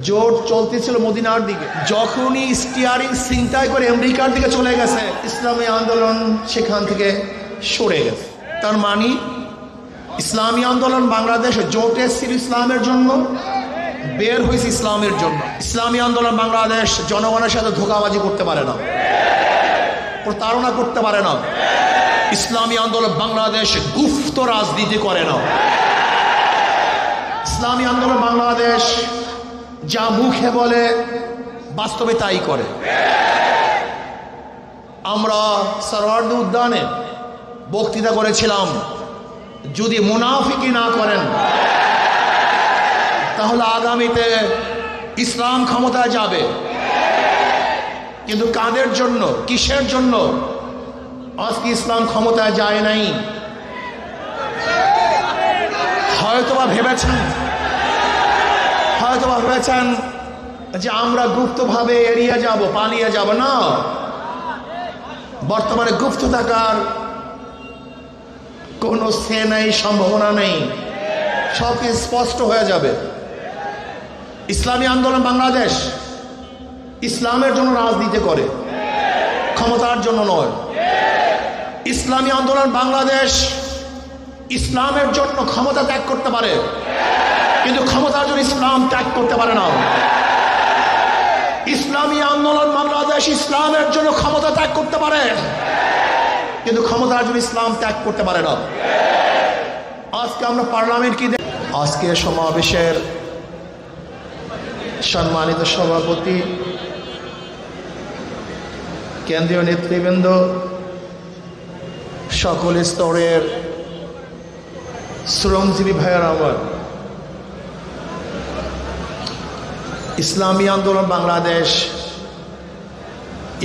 জোট চলতেছিল মদিনার দিকে, যখনই স্টিয়ারিং ছিনতাই করে আমেরিকার দিকে চলে গেছে, ইসলামী আন্দোলন সেখান থেকে সরে গেছে। তার মানে ইসলামী আন্দোলন বাংলাদেশ জোটে ছিল ইসলামের জন্য, বের হয়েছে ইসলামের জন্য। ইসলামী আন্দোলন বাংলাদেশ জনগণের সাথে ধোঁকাবাজি করতে পারে না, প্রতারণা করতে পারে না। ইসলামী আন্দোলন বাংলাদেশ গুপ্ত রাজনীতি করে না। ইসলামী আন্দোলন বাংলাদেশ যা মুখে বলে বাস্তবে তাই করে। আমরা সরওয়ার্দী উদ্যানে বক্তৃতা করেছিলাম, যদি মুনাফিকি না করেন তাহলে আগামীতে ইসলাম ক্ষমতায় যাবে। কিন্তু কাদের জন্য, কিসের জন্য আজকে ইসলাম ক্ষমতায় যায় নাই? হয়তোবা ভেবেছেন যে আমরা গুপ্তভাবে এড়িয়ে যাব, পালিয়ে যাব। না, বর্তমানে গুপ্ত থাকার কোনো সে নেই, সম্ভাবনা নেই, সব স্পষ্ট হয়ে যাবে। ইসলামী আন্দোলন বাংলাদেশ ইসলামের জন্য রাজনীতি করে, ক্ষমতার জন্য নয়। ইসলামী আন্দোলন বাংলাদেশ ইসলামের জন্য ক্ষমতা ত্যাগ করতে পারে, কিন্তু ক্ষমতার জন্য ইসলাম ত্যাগ করতে পারে না। ইসলামী আন্দোলন বাংলাদেশ ইসলামের জন্য ক্ষমতা ত্যাগ করতে পারে, কিন্তু ক্ষমতার জন্য ইসলাম ত্যাগ করতে পারে না। আজকে আমরা পার্লামেন্ট কি, আজকে সমাবেশের সম্মানিত সভাপতি, কেন্দ্রীয় নেতৃবৃন্দ, সকল স্তরের শ্রমজীবী ভাইয়ের আমার, ইসলামী আন্দোলন বাংলাদেশ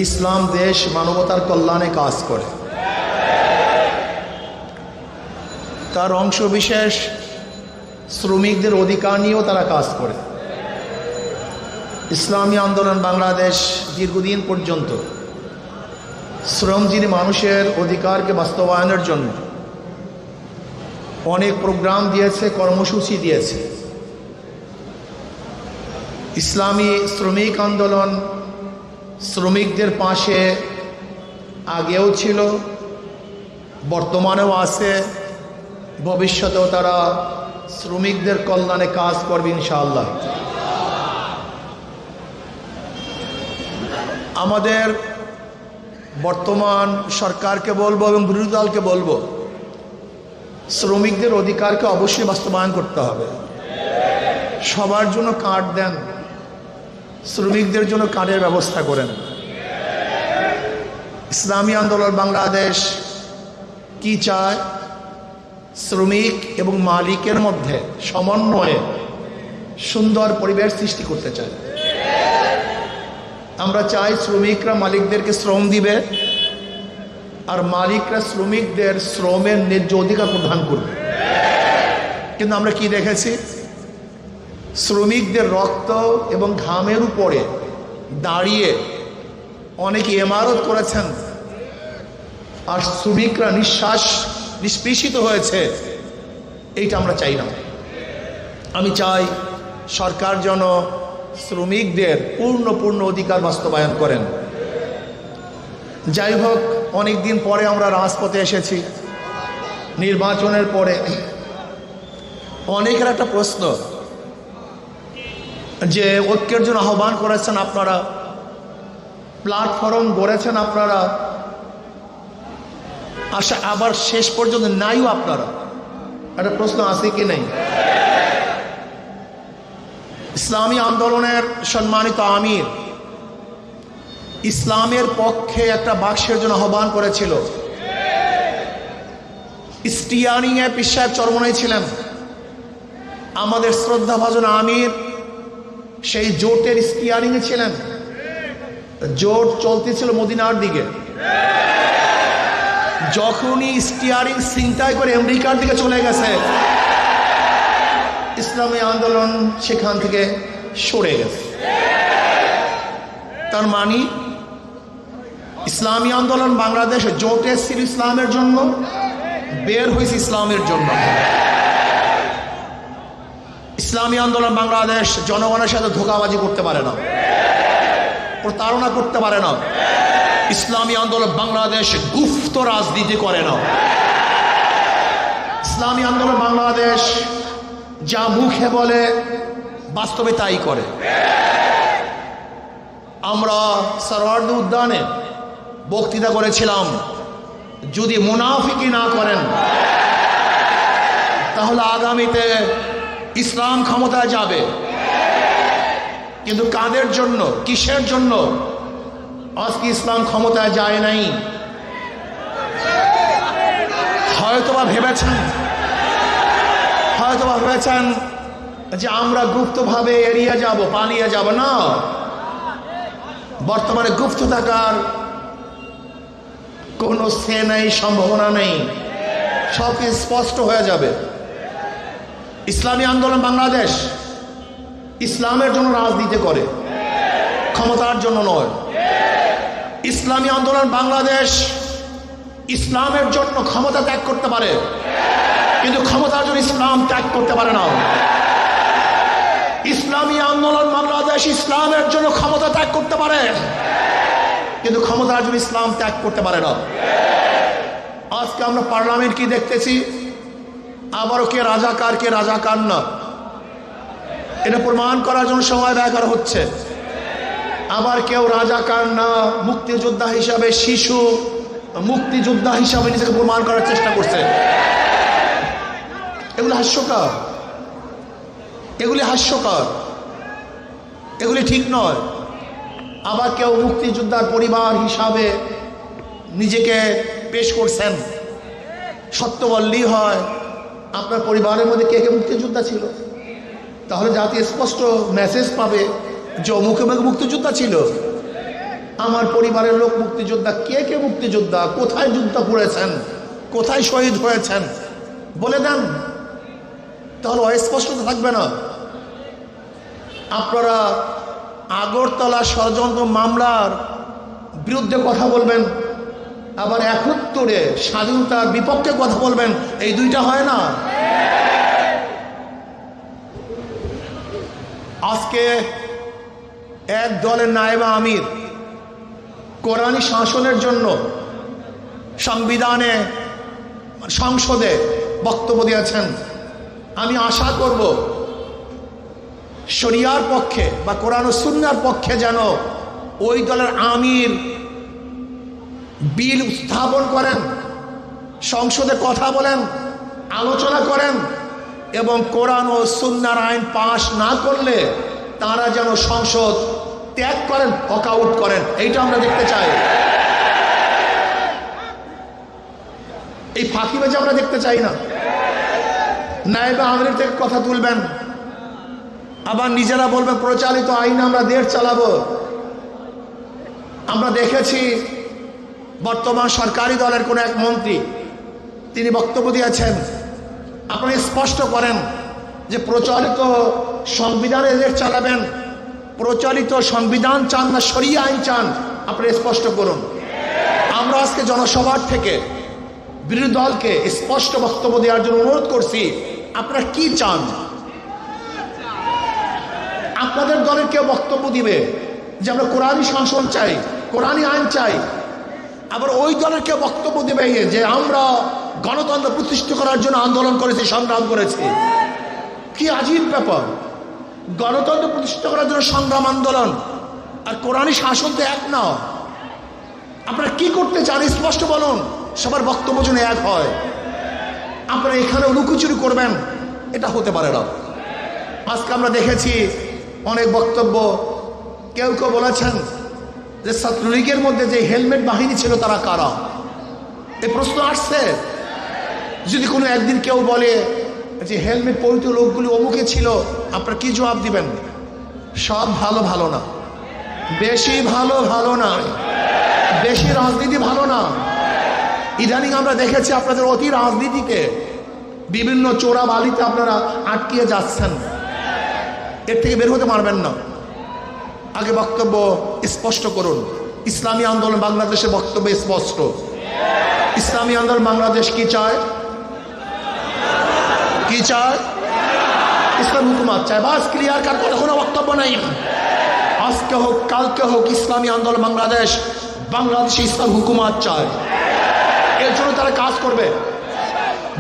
ইসলাম দেশ মানবতার কল্যাণে কাজ করে। তার অংশ বিশেষ শ্রমিকদের অধিকার নিয়েও তারা কাজ করে। ইসলামী আন্দোলন বাংলাদেশ দীর্ঘদিন পর্যন্ত শ্রমজীবী মানুষের অধিকারকে বাস্তবায়নের জন্য অনেক প্রোগ্রাম দিয়েছে, কর্মসূচি দিয়েছে। ইসলামী শ্রমিক আন্দোলন শ্রমিকদের পাশে আগেও ছিল, বর্তমানেও আছে, ভবিষ্যতেও তারা শ্রমিকদের কল্যাণে কাজ করবে ইনশাআল্লাহ। আমাদের বর্তমান সরকারকে বলবো এবং বিরোধী দলকে বলবো, শ্রমিকদের অধিকারকে অবশ্যই বাস্তবায়ন করতে হবে। সবার জন্য কার্ড দেন, শ্রমিকদের জন্য কার্ডের ব্যবস্থা করেন। ইসলামী আন্দোলন বাংলাদেশ কি চায়? শ্রমিক এবং মালিকের মধ্যে সমন্বয়ে সুন্দর পরিবেশ সৃষ্টি করতে চায়। আমরা চাই শ্রমিকরা মালিকদেরকে শ্রম দিবে, আর মালিকরা শ্রমিকদের শ্রমের ন্যায্য অধিকার প্রদান করবে। কিন্তু আমরা কি দেখেছি? শ্রমিকদের রক্ত এবং ঘামের উপরে দাঁড়িয়ে অনেকে ইমারত করেছেন, আর শ্রমিকরা নিষ্পেষিত হয়েছে। এইটা আমরা চাই না। আমি চাই সরকার যেন শ্রমিকদের পূর্ণ অধিকার বাস্তবায়ন করেন। যাই হোক, অনেক দিন পরে আমরা রাজপথে এসেছি, নির্বাচনের পরে। অনেকের একটা প্রশ্ন যে ঐক্যের জন্য আহ্বান করেছেন আপনারা, প্ল্যাটফর্ম গড়েছেন আপনারা, আবার শেষ পর্যন্ত নাইও আপনারা। একটা প্রশ্ন আছে কি নেই? ইসলামী আন্দোলনের সম্মানিত আমির ইসলামের পক্ষে একটা বাক্সের জন্য আহ্বান করেছিল। স্টিয়ারিং এ পীর সাহেব চরমনাই ছিলেন। আমাদের শ্রদ্ধাভাজন আমির সেই জোটের স্টিয়ারিং এ ছিলেন। জোট চলতেছিল মদিনার দিকে, যখনই স্টিয়ারিং ছিনতাই করে আমেরিকার দিকে চলে গেছে, ইসলামী আন্দোলন সেখান থেকে সরে গেছে। তার মানে ইসলামী আন্দোলন বাংলাদেশ জোটে ছিল ইসলামের জন্য, বের হয়েছে ইসলামের জন্য। ইসলামী আন্দোলন বাংলাদেশ জনগণের সাথে ধোঁকাবাজি করতে পারে না, প্রতারণা করতে পারে না। ইসলামী আন্দোলন বাংলাদেশ গুপ্ত রাজনীতি করে না। ইসলামী আন্দোলন বাংলাদেশ যা মুখে বলে বাস্তবে তাই করে। আমরা সরওয়ার্দী উদ্যানে বক্তৃতা করেছিলাম, যদি মুনাফিকি না করেন তাহলে আগামীতে ইসলাম ক্ষমতায় যাবে। কিন্তু কাদের জন্য, কিসের জন্য আজকে ইসলাম ক্ষমতায় যায় নাই? হয়তোবা ভেবেছেন যে আমরা গুপ্তভাবে এড়িয়ে যাব, পালিয়ে যাব। না, বর্তমানে গুপ্ত থাকার কোনো সে নেই, সম্ভাবনা নেই, সব স্পষ্ট হয়ে যাবে। ইসলামী আন্দোলন বাংলাদেশ ইসলামের জন্য রাজনীতি করে, ক্ষমতার জন্য নয়। ইসলামী আন্দোলন বাংলাদেশ ইসলামের জন্য ক্ষমতা ত্যাগ করতে পারে, কিন্তু ক্ষমতার জন্য ইসলাম ত্যাগ করতে পারে না। ইসলামী আন্দোলন বাংলাদেশ ইসলামের জন্য ক্ষমতা ত্যাগ করতে পারে, কিন্তু ক্ষমতার জন্য ইসলাম ত্যাগ করতে পারে না। আজকে আমরা পার্লামেন্ট কি দেখতেছি, আবারও কে রাজাকার কে রাজাকার না, এটা প্রমাণ করার জন্য সময় ব্যয় করা হচ্ছে। আবার কেউ রাজাকার না, মুক্তিযোদ্ধা হিসাবে, শিশু মুক্তিযোদ্ধা হিসাবে নিজেকে প্রমাণ করার চেষ্টা করছে। এগুলি হাস্যকর, এগুলি ঠিক নয়। আবার কেউ মুক্তিযোদ্ধার পরিবার হিসাবে নিজেকে পেশ করছেন। সত্য বললেই হয়, আপনার পরিবারের মধ্যে কে কে মুক্তিযোদ্ধা ছিল, তাহলে জাতি স্পষ্ট মেসেজ পাবে যে অমুকে মুক্তিযোদ্ধা ছিল। আমার পরিবারের লোক মুক্তিযোদ্ধা, কে কে মুক্তিযোদ্ধা, কোথায় যুদ্ধ করেছেন, কোথায় শহীদ হয়েছেন বলে দেন, তাহলে অস্পষ্টতা থাকবে না। আপনারা আগরতলা ষড়যন্ত্র মামলার বিরুদ্ধে কথা বলবেন, আবার ৭১-এ স্বাধীনতার বিপক্ষে কথা বলবেন, এই দুইটা হয় না। আজকে এক দলের নায়েবে আমির কোরআনী শাসনের জন্য সংসদে বক্তব্য দিয়েছেন। আমি আশা করব শরিয়ার পক্ষে বা কোরআন ও সুন্নাহর পক্ষে যেন ওই দলের আমির বিল উত্থাপন করেন, সংসদে কথা বলেন, আলোচনা করেন, এবং কোরআন ও সুন্নাহর আইন পাশ না করলে তারা যেন সংসদ ত্যাগ করেন, ওয়াকআউট করেন। এইটা আমরা দেখতে চাই। এই ফাঁকিবাজি আমরা দেখতে চাই না। নায়েবে আমির থেকে কথা তুলবেন, আবার নিজেরা বলবেন প্রচলিত আইন আমরা দেশ চালাবো। আমরা দেখেছি বর্তমান সরকারি দলের কোন এক মন্ত্রী তিনি বক্তব্য দিয়েছেন, আপনি স্পষ্ট করেন যে প্রচলিত সংবিধানে দেশ চালাবেন, প্রচলিত সংবিধান চান না শরিয়া আইন চান, আপনি স্পষ্ট করুন। আমরা আজকে জনসভার থেকে বিরোধী দলকে স্পষ্ট বক্তব্য দেওয়ার জন্য অনুরোধ করছি, আপনারা কি চান? আপনাদের দলের কেউ বক্তব্য দিবে যে আমরা কোরআনী শাসন চাই, কোরআনী আইন চাই, আবার ওই দলের কেউ বক্তব্য দেবে যে আমরা গণতন্ত্র প্রতিষ্ঠা করার জন্য আন্দোলন করেছি, সংগ্রাম করেছি। কি আজীব ব্যাপার! গণতন্ত্র প্রতিষ্ঠা করার জন্য সংগ্রাম, আন্দোলন আর কোরআনী শাসন তো এক না। আপনারা কি করতে চান স্পষ্ট বলুন, সবার বক্তব্য যেন এক হয়। আপনারা এখানে লুকোচুরি করবেন, এটা হতে পারে না। আজকে আমরা দেখেছি অনেক বক্তব্য, কেউ কেউ বলেছেন যে ছাত্রলীগের মধ্যে যে হেলমেট বাহিনী ছিল তারা কারা। এই প্রশ্ন আসছে। যদি কোনো একদিন কেউ বলে যে হেলমেট পরিহিত লোকগুলি অমুকে ছিল, আপনারা কি জবাব দিবেন? সব ভালো ভালো না, বেশি ভালো ভালো না, বেশি রাজনীতি ভালো না। ইদানিং আমরা দেখেছি আপনাদের অতি রাজনীতিতে বিভিন্ন চোরা বালিতে আপনারা আটকিয়ে যাচ্ছেন, এর থেকে বের হতে পারবেন না। আগে বক্তব্য স্পষ্ট করুন। ইসলামী আন্দোলন বাংলাদেশের বক্তব্য স্পষ্ট। ইসলামী আন্দোলন বাংলাদেশ কি চায়? কি চায়? ইসলাম হুকুমত চায়। বাস ক্লিয়ার, কার কথা কোনো বক্তব্য নেই। আজকে হোক কালকে হোক ইসলামী আন্দোলন বাংলাদেশে ইসলাম হুকুমত চায়। এর জন্য তারা কাজ করবে।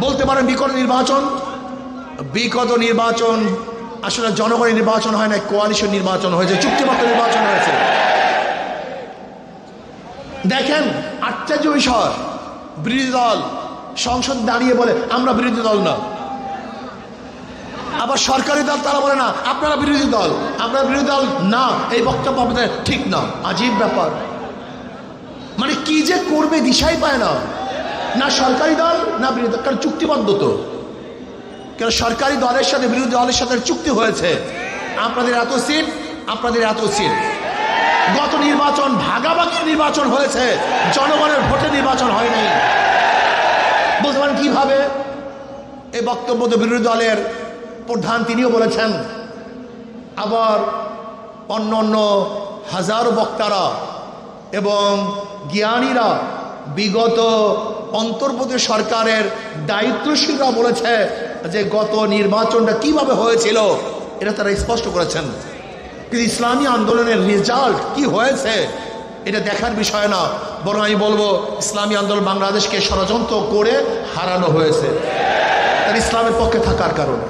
বলতে পারেন বিগত নির্বাচন আসলে জনগণের নির্বাচন হয় না, কোয়ালিশন নির্বাচন হয়েছে, চুক্তিবদ্ধ নির্বাচন হয়েছে। দেখেন আশ্চর্য বিষয়, বিরোধী দল সংসদ দাঁড়িয়ে বলে আমরা বিরোধী দল না, আবার সরকারি দল তারা বলে না আপনারা বিরোধী দল, আপনারা বিরোধী দল না, এই বক্তব্য আপনাদের ঠিক না। আজীব ব্যাপার, মানে কি যে করবে দিশাই পায় না, না সরকারি দল না বিরোধী দল। কারণ চুক্তিবদ্ধ তো, কেন সরকারি দলের সাথে বিরোধী দলের সাথে চুক্তি হয়েছে, আপনাদের এত সিট, আপনাদের এত সিট। গত নির্বাচন ভাগাভাগি নির্বাচন হয়েছে, জনগণের ভোটে নির্বাচন হয়নি। বলতে পারেন কিভাবে? এই বক্তব্য তো বিরোধী দলের প্রধান তিনিও বলেছেন, আবার অন্য হাজারো বক্তারা এবং জ্ঞানীরা বিগত অন্তর্বর্তী সরকারের দায়িত্বশীলরা বলেছে যে গত নির্বাচনটা কিভাবে হয়েছিল এটা তারা স্পষ্ট করেছেন। কিন্তু ইসলামী আন্দোলনের রেজাল্ট কি হয়েছে এটা দেখার বিষয় না, বরং আমি বলবো ইসলামী আন্দোলন বাংলাদেশকে ষড়যন্ত্র করে হারানো হয়েছে তার ইসলামের পক্ষে থাকার কারণে।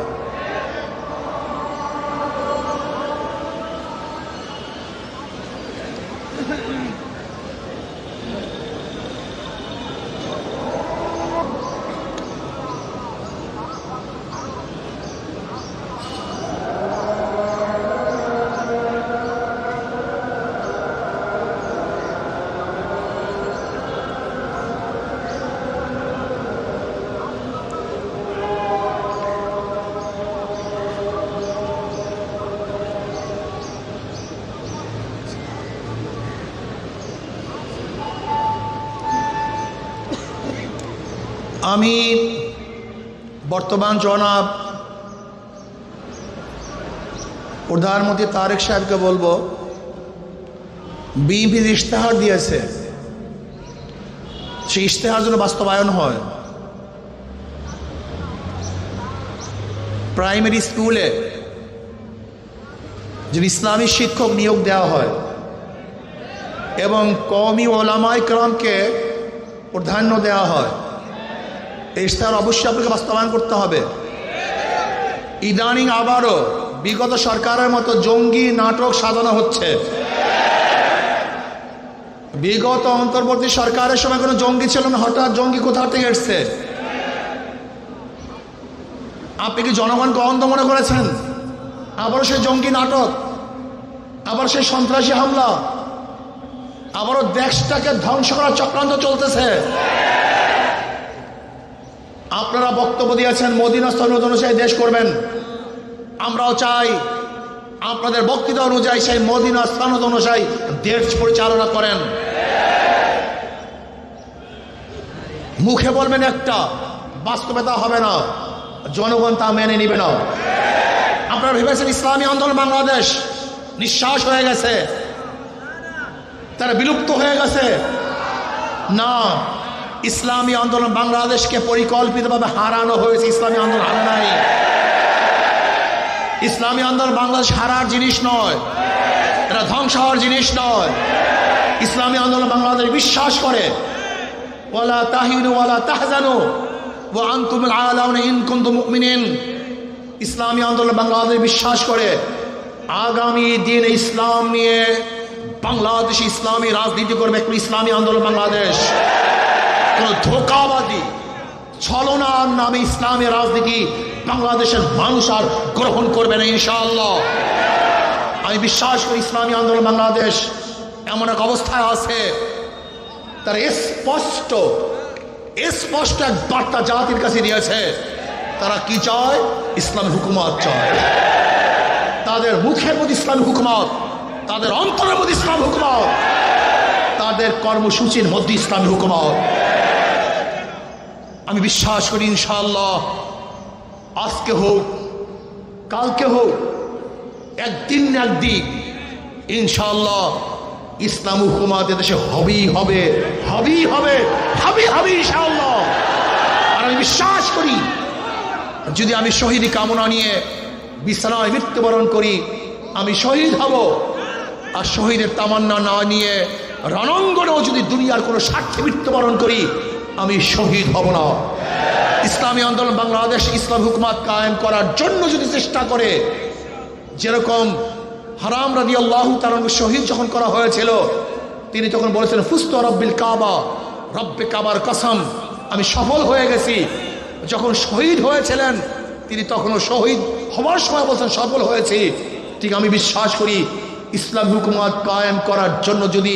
আমি বর্তমান জনাব প্রধানমন্ত্রী তারেক সাহেবকে বলবো, বিএনপির ইশতেহার দিয়েছে, সেই ইশতেহার যেন বাস্তবায়ন হয়। প্রাইমারি স্কুলে যে ইসলামী শিক্ষক নিয়োগ দেওয়া হয় এবং কওমি ওলামায়ে কেরামকে প্রাধান্য দেওয়া হয়, এই ইশতেহার অবশ্যই আপনাকে বাস্তবায়ন করতে হবে। ইদানিং আবারও বিগত সরকারের মতো জঙ্গি নাটক সাজানো হচ্ছে। বিগত অন্তর্বর্তী সরকারের সময় কোনো জঙ্গি ছিল না, হঠাৎ জঙ্গি কোথা থেকে এসছে? আপনি কি জনগণকে অন্ধ মনে করেছেন? আবারও সেই জঙ্গি নাটক, আবার সেই সন্ত্রাসী হামলা, আবারও দেশটাকে ধ্বংস করার চক্রান্ত চলতেছে। আপনারা বক্তব্য দিয়েছেন মদিনা সনদ অনুযায়ী দেশ করবেন, আমরাও চাই আপনাদের বক্তৃতা অনুযায়ী সেই মদিনা সনদ অনুযায়ী দেশ পরিচালনা করেন। মুখে বলবেন একটা, বাস্তবে তা হবে না, জনগণ তা মেনে নিবে না। আপনারা ভেবেছেন ইসলামী আন্দোলন বাংলাদেশ নিঃশ্বাস হয়ে গেছে, তারা বিলুপ্ত হয়ে গেছে? না, ইসলামী আন্দোলন বাংলাদেশকে পরিকল্পিতভাবে হারানো হয়েছে। ইসলামী আন্দোলন হারা নাই। ইসলামী আন্দোলন বাংলাদেশ হারার জিনিস নয়, এটা ধ্বংস হওয়ার জিনিস নয়। ইসলামী আন্দোলন বাংলাদেশ বিশ্বাস করে ওয়ালা তাহিনু ওয়ালা তাহজানু ওয়া আনতুমুল আলাউনা ইন কুনতুম মুমিনিন। ইসলামী আন্দোলন বাংলাদেশ বিশ্বাস করে আগামী দিন ইসলাম নিয়ে বাংলাদেশ ইসলামী রাজনীতি করবে ইসলামী আন্দোলন বাংলাদেশ। কোন ধোঁকাবাদী ছলনার নামে ইসলামী রাজনীতি বাংলাদেশের মানুষ আর গ্রহণ করবে না ইনশাআল্লাহ। আমি বিশ্বাস করি ইসলামী আন্দোলন বাংলাদেশ এমন এক অবস্থায় আছে, তার স্পষ্ট এক বার্তা জাতির কাছে দিয়েছে। তারা কি চায়? ইসলামী হুকুমত চায়। তাদের মুখের মধ্যে ইসলামী হুকুমত, তাদের অন্তরের মধ্যে ইসলাম হুকুমত, তাদের কর্মসূচির মধ্যে ইসলামী হুকুমত। আমি বিশ্বাস করি ইনশাআল্লাহ আজকে হোক কালকে হোক, একদিন না একদিন ইনশাআল্লাহ ইসলাম হুকুমত দেশে হবেই হবে, হবেই হবে, হবে হবে ইনশাআল্লাহ। আর আমি বিশ্বাস করি যদি আমি শহীদ কামনা নিয়ে বিছানায় মৃত্যুবরণ করি, আমি শহীদ হব। আর শহীদের তামান্না না নিয়ে রণাঙ্গনেও যদি দুনিয়ার কোনো স্বার্থে মৃত্যুবরণ করি, আমি শহীদ হব না। ইসলামী আন্দোলন বাংলাদেশ ইসলাম হুকুমাত কায়েম করার জন্য যদি চেষ্টা করে, যেরকম হারাম রাদিয়াল্লাহু তাআলা শহীদ যখন করা হয়েছিল, তিনি তখন বলেছিলেন ফুস্তু রব্বিল কাবা, রব্বে কাবার কসম, আমি সফল হয়ে গেছি। যখন শহীদ হয়েছিলেন তিনি তখনও শহীদ হওয়ার সময় বলছেন সফল হয়েছি। ঠিক আমি বিশ্বাস করি ইসলাম হুকুমাত কায়েম করার জন্য যদি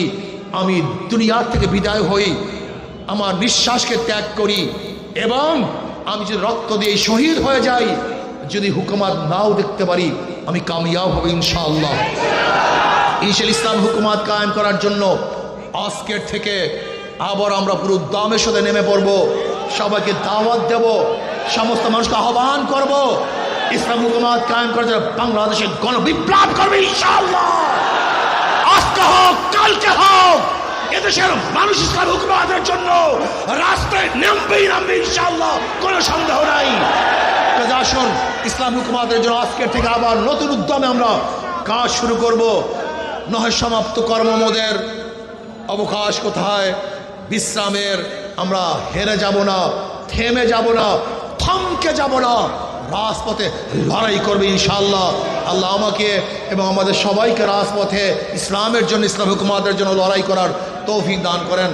আমি দুনিয়ার থেকে বিদায় হই, আমার নিঃশ্বাসকে ত্যাগ করি এবং আমি যদি রক্ত দিয়ে শহীদ হয়ে যাই, যদি হুকুমাত নাও দেখতে পারি, আমি কামিয়াব হব ইনশাআল্লাহ। ইসলাম হুকুমাত কায়েম করার জন্য আজকের থেকে আবার আমরা পুরো উদ্যমের সাথে নেমে পড়ব, সবাইকে দাওয়াত দেব, সমস্ত মানুষকে আহ্বান করব ইসলাম হুকুমাত কায়েম করার জন্য বাংলাদেশে গণবিপ্লব করবে ইনশাআল্লাহ। আজকে হোক কালকে হোক, এদেশের মানুষ ইসলাম হুকুমাতের জন্য রাস্তায় নামবে ইনশাআল্লাহ, কোনো সন্দেহ নাই। আসুন ইসলাম হুকুমাতের জন্য আজকের থেকে আবার নতুন উদ্যমে আমরা কাজ শুরু করব। নয় সমাপ্ত কর্মমোদের অবকাশ কোথায়, বিশ্রামের। আমরা হেরে যাব না, থেমে যাব না, থমকে যাব না, রাজপথে লড়াই করবে ইনশাআল্লাহ। আল্লাহ আমাকে এবং আমাদের সবাইকে রাজপথে ইসলামের জন্য, ইসলাম হুকুমাতের জন্য লড়াই করার তৌফিক দান করেন।